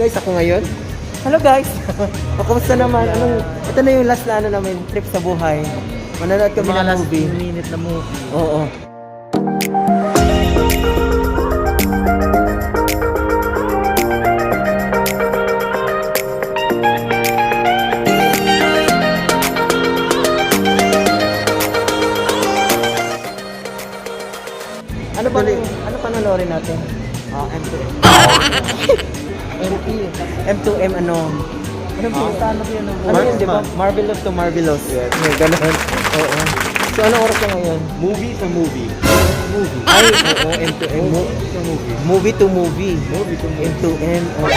Guys, ako ngayon. Hello guys! O, kamusta naman? Ito na yung last na namin, trip sa buhay. Mananood kami ng movie. Mga last minute na movie. Oo. Ano panonoorin natin? M2M. M2M ano? Ano po? Ano yun? Ano yun, di ba? Marvelous to Marvelous. Yes. May ganun. Oo. So, anong oras ka ngayon? Movie to movie. Movie. Ay, oo, M2M. To movie. Movie to movie. Movie to movie. M2M, oo.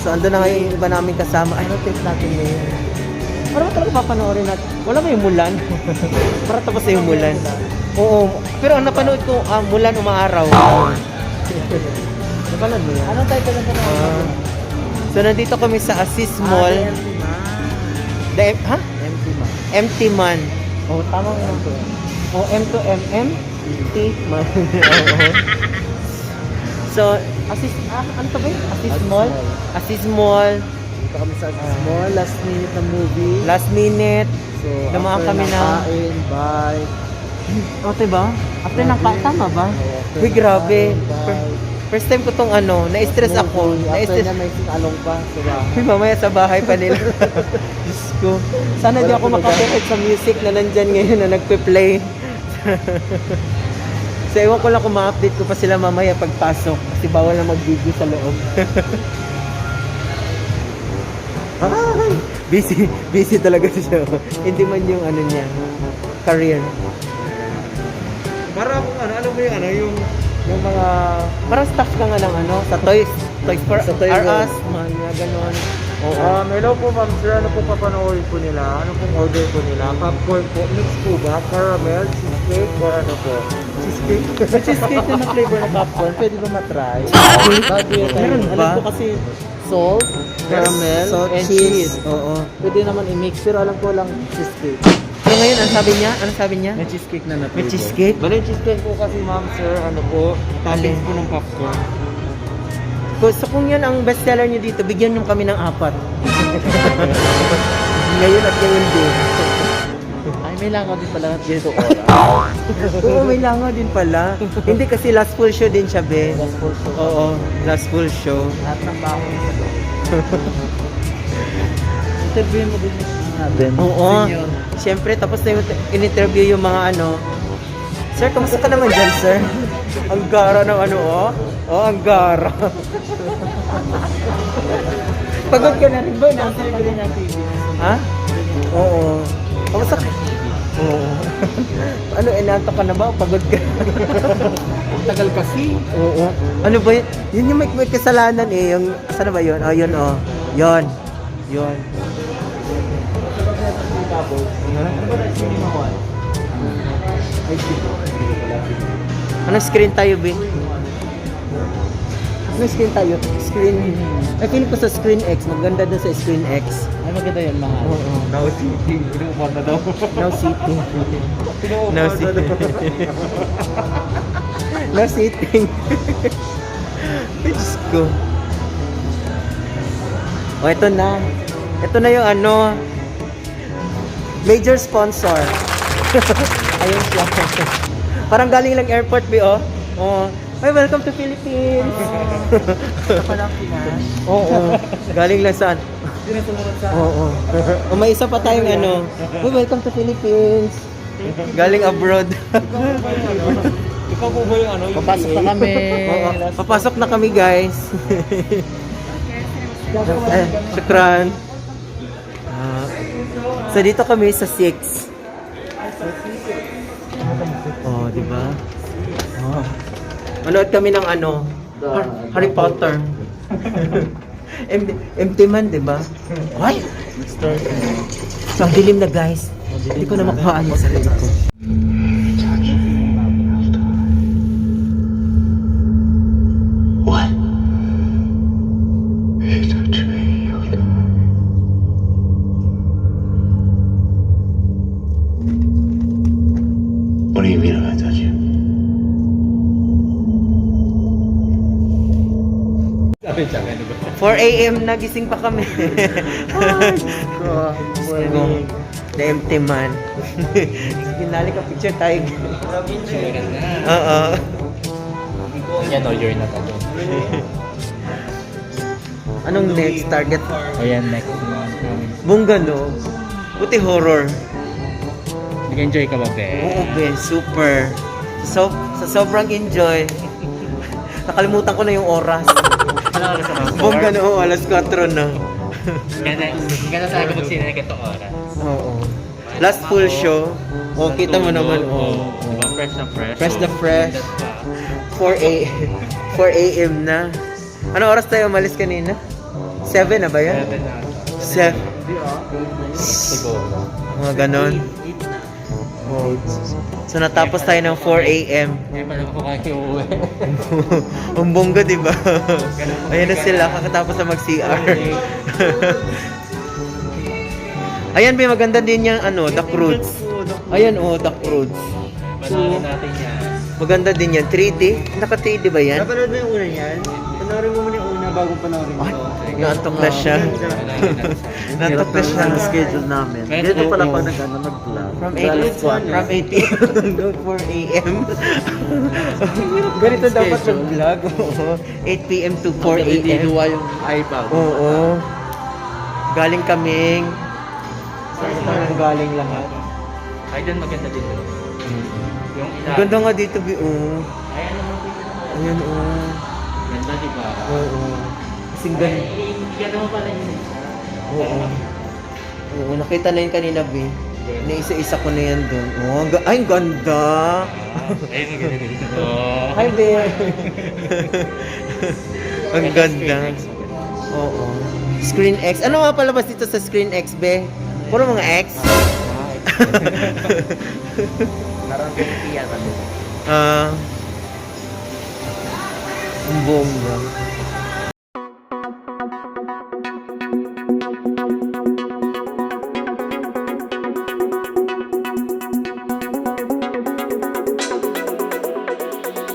So, ando na ngayon yung iba namin kasama. Ay, ano trip natin ngayon? Para ba talaga papanoorin natin? Wala ba yung Mulan? Para tapos na yung Mulan. Oo. Pero ang napanood ko, Mulan Umaaraw. Napanood mo yan? Anong title ng Ah. So, nandito kami sa Assis Mall. Ha? Empty man. Empty Man. Oh, tama mo yun to. O, M2MM? T Man. Oo. So, ano to ba yun? Assis Mall? Assis Mall. Dito kami sa small last minute na movie. Last minute. So, Dumaan after kami ng ng- kain, bye. O, diba? After ng tama ba? After Uy, ng grabe. kain, bye. First time ko tong na-stress ako. After Na-stress. na may singalong pa. Diba? Uy, mamaya sa bahay pa nila. Diyos ko. Sana di ako makapirate sa music na nandyan ngayon na nagpe-play. So, ewan ko lang kung ma-update ko pa sila mamaya pagpasok. Kasi bawal na mag-video sa loob. Ay, busy talaga siya. Hindi man yung ano niya, career. Para kung ano mo yung mga Parang staff ka nga ng sa Toys for Sa Toys R R Us, mga ganon. Oo. hello po ma'am sir, ano po papanoorin po nila? Ano pong order po nila? Popcorn po, mix po ba? Caramel, cheesecake, or ano po? Cheesecake? May cheesecake na flavor na popcorn, pwede ba matry? Meron ba? Alam ko kasi salt, caramel, Salt, and cheese. cheese. Oo. Pwede naman i-mix, pero alam ko lang cheesecake. So ngayon, ano sabi niya? Ano sabi niya? May cheesecake na May cheesecake? Bali, cheesecake po kasi ma'am sir, ano po, toppings po ng popcorn. So kung yan ang bestseller niyo dito, bigyan niyo kami ng 4. Ngayon at ngayon din. Ay, may langaw din pala dito. Oo, may langaw din pala. Hindi kasi last full show din siya, be. Last full show. Oo, last full show. Lahat ng bago sa loob. Interviewin mo din natin. Oo. Senior. Siyempre, tapos na yung in-interview yung mga Sir, kamusta ka naman dyan, sir? Ang gara ng ang gara. Pagod ka na rin ba? Interviewin niya TV. Ha? Oo. Kamusta ka? Oo. Inantok ka na ba? Pagod ka? Tagal kasi. Oo. Ano ba yun? Yun yung may kasalanan eh. Yung, saan na ba yun? Oh, yun oh. Yun. Yun. Ano ba tayo cinema one? Anong screen tayo, Be? Anong screen tayo? Screen... Ay, feeling ko sa Screen X. Maganda dun sa Screen X. Ay, maganda yun, mahal. Oo. Now sitting. Pinuupan na daw. No seating. Pinuupan No na seating. daw. No seating. Ay, Diyos ko. O, ito na. Ito na yung major sponsor. Ayun siya. Parang galing lang airport, Be, oh. Oh. Ay, welcome to Philippines. Parang Pinas. Oo. Galing lang saan? Hindi na sumunod sa... Oo. O, may isa pa tayong Uy, welcome to Philippines. Galing abroad. Ikaw po ba yung Papasok na kami. Oo, papasok na kami, guys. Shukran. So dito kami sa 6. Oh, di ba? Oh. Manood kami ng Harry Potter. Empty Man, di ba? Ay! So, ang dilim na, guys. Hindi ko na makuhaan yung sarili ko. What do you mean if I touch you? Sabi siya, ano ba? 4 a.m. nagising pa kami. Morning. The empty man. Pinali ka picture tayo. Oo. Yan o, you're not alone. Anong next target? O yan, next month namin. Bongga no? Buti horror. Nag-enjoy ka ba, be? Oo, be, super. Sa sobrang enjoy. Nakalimutan ko na yung oras. Ano oras sa mga Bongga no, alas 4 na. Ganda sa akin magsina na ganitong oras. Oo. Last full show. Oh, kita mo naman. Oh. Oh. Diba, fresh na fresh. Fresh na So, fresh. ganda pa. 4 a.m. na. Ano oras tayo umalis kanina? 7 na ba yan? 7. Siguro. Mga ganon. Oh. So natapos tayo ng 4 a.m. Ngayon pala ako kayo uuwi. Ang bongga, di ba? Ayan na sila, kakatapos na mag-CR. Ayan, may maganda din yung duck roots. Ayan, duck roots. Panalo natin yan. Maganda din yan. 3D. Naka 3D ba yan? Napanood mo yung una niyan? Panoorin mo muna yung una bago panoorin Ay, ito. naantok na siya. Naantok na siya. Ang schedule namin. Kahit Dito pala oo. pag nag-vlog. From 8 p.m. hanggang 4 a.m. Ganito dapat mag-vlog. Oo. 8 p.m. to 4 a.m. Dinuwa yung iPad. Oo. Galing kaming. Saan tayo galing lahat? Ay, dun maganda din doon. Yung Ang ilan. ganda nga dito, Bi. Oh. Ayan naman dito. Ayan, oh. Ganda, diba? Oo. Kasing ganda. Ganda mo pala yun. Oo. Oo, nakita na yun kanina, Bi. Naisa-isa ko na yan doon. Oh, ay, ang ganda. Ayun, ang ganda dito. Hi, Bi. Ang ganda. Oo. Screen X. Ano nga palabas dito sa Screen X, Be? Puro mga X? Parang pinitiya ba? Ang bongga.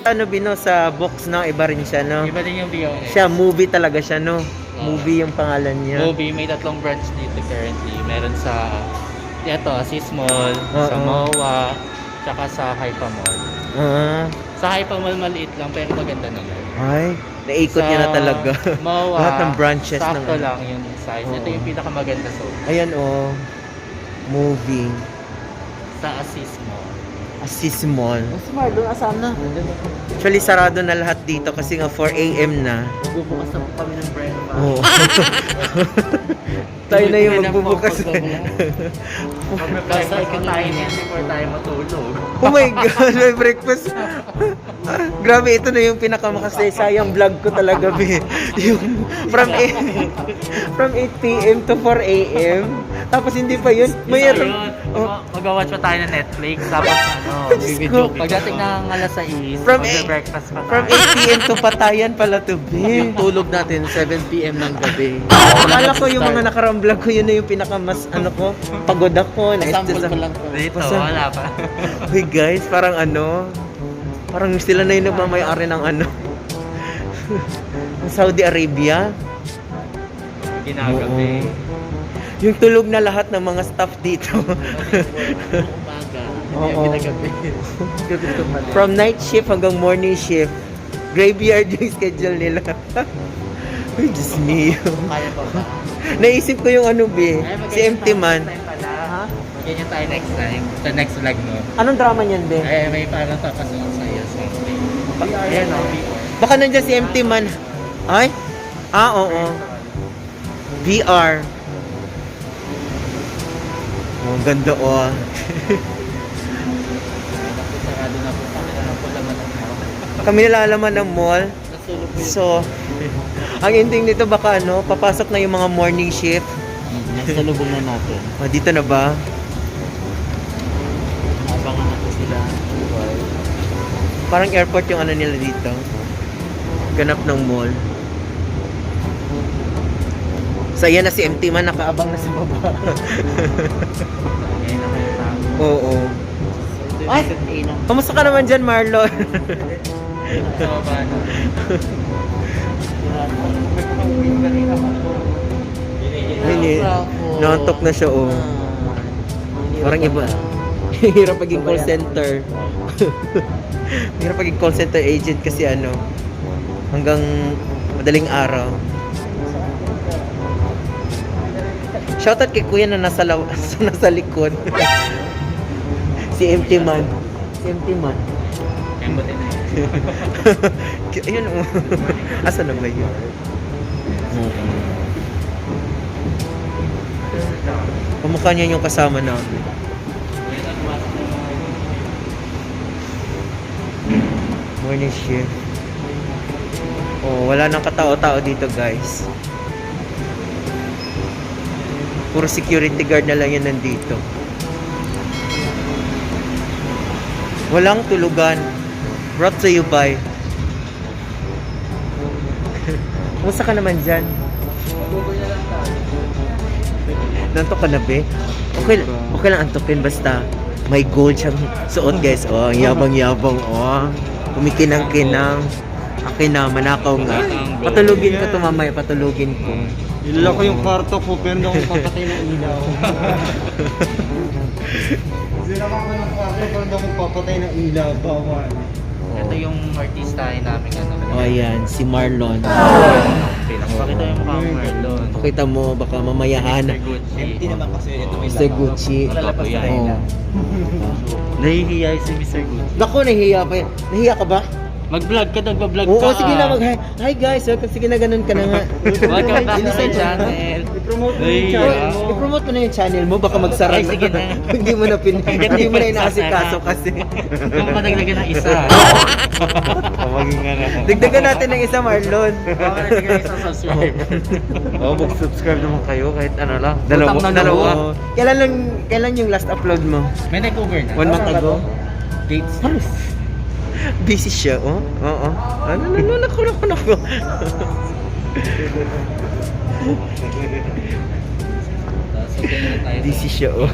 Ano Bino, sa box no, iba rin siya, no? Iba din yung VOS. Siya, movie talaga siya, no? Movie yung pangalan niya. Mobi, may 3 branch dito currently. Meron sa Sis Mall, sa Oo. MOA, tsaka sa Hypa Mall. Ah, Sa Hypa Mall maliit lang pero maganda naman. ay, naikot niya na talaga. MOA, Lahat ng branches ng sakto lang yung size. Ito Oo. yung pinakamaganda so Ayan, oh. Movie. sa Sis Mall. Assist Mall. Smart, doon asam na. Actually, sarado na lahat dito kasi nga 4 a.m. na. Magbubukas na po kami ng bread. Oo. Tayo na yung magbubukas. Basta ikaw tayo niyan before tayo matulog. Oh my God, may breakfast. Grabe, ito na yung pinakamakasayang vlog ko talaga, Be. Yung from 8 p.m. to 4 a.m. Tapos hindi pa yun. Mayroon. Oh, Mag-watch pa tayo ng Netflix tapos Diyos video. ko. Pagdating ng alas 6, From breakfast pa from 8 p.m. to patayan pala to, Be. Yung tulog natin, 7 p.m. ng gabi. Akala ko yung mga nakarang vlog ko, yun na yung pinakamas, ko, pagod ako. Sample ko lang po. Dito, Basta- wala pa. Uy guys, parang parang sila na yung nagmamayari ng ng Saudi Arabia. Ginagabi. Yung tulog na lahat ng mga staff dito. Umaga. Oo. Ginagabi. Gabi ko pa rin. From night shift hanggang morning shift. Graveyard yung schedule nila. Uy, Diyos mio. Kaya pa ba? Naisip ko yung Be, si Empty Man. Ha? Magganyan tayo next time. Sa next vlog mo. Anong drama niyan, Be? Ay, may parang papasok sa'yo. Something. Ayan o. Baka nandiyan si Empty Man. Ay? Oo. VR. Oh, ang ganda oh. Sarado na po kami na po laman ng mall. Kami nalalaman ng mall. Nasulog po So, ang ending nito baka papasok na yung mga morning shift. Nasa lubong na natin. Oh, dito na ba? Abangan natin sila. Parang airport yung nila dito. Ganap ng mall. So, ayan na si Empty Man, nakaabang na sa baba. Ngayon na kayo tao. Oo. Ay! Kamusta ka naman dyan, Marlon? Sa baba na. Ay, nantok na siya, oh. Parang iba. Hirap maging call center. Hirap maging call center agent kasi ano, hanggang madaling araw. Shoutout kay kuya na nasa, nasa likod. Si Empty Man. Si Empty Man. Kembote na yun. Ayun, oh. Asa na ba yun? Kamukha niya yung kasama namin. Morning shift. Oh, wala nang katao-tao dito, guys. Puro security guard na lang yan nandito. Walang tulugan. Brought to you by. Kumusta ka naman dyan? Nantok ka na, be? Okay lang antokin, basta may gold siyang suot, guys. Oh, ang yabang-yabang, oh. Kumikinang-kinang. Akin na, manakaw nga. Patulugin ko to mamaya, patulugin ko. Ilala ko yung kwarto ko, pero hindi ako papatay ng ilaw. Sinama ko ng kwarto, pero hindi ako papatay ng ilaw. Bawal. Ito yung artistahin namin ano. Oh, ayan, si Marlon. Pakita yung mukha mo Marlon. Pakita mo, baka mamayahan. Mr. Gucci. kasi ito Mr. Gucci. Lalabas na Oh. yun. Nahihiya si Mr. Gucci. Naku, nahihiya pa yan. Nahihiya ka ba? Mag-vlog ka, nagpa-vlog ka. Oo, sige na, hi guys, welcome, sige na, ganun ka na nga. Welcome back to my Bilisan mo. channel. I-promote mo yung Nahihiya. channel mo. I-promote mo na yung channel mo, baka magsara. Ay, sige na. Hindi mo na hindi mo na inaasikaso kasi. Kung padagdagan ng isa. Tawagin nga na. Dagdagan natin ng isa, Marlon. Baka padagdagan ng isang subscriber. Oo, mag-subscribe naman kayo kahit ano lang. Utang na Dalawa. loob. Kailan yung last upload mo? May nag-over na. 1 month ago? Dates. Busy siya, oh. Oo. Naku. So, tingnan tayo. Busy siya, oh.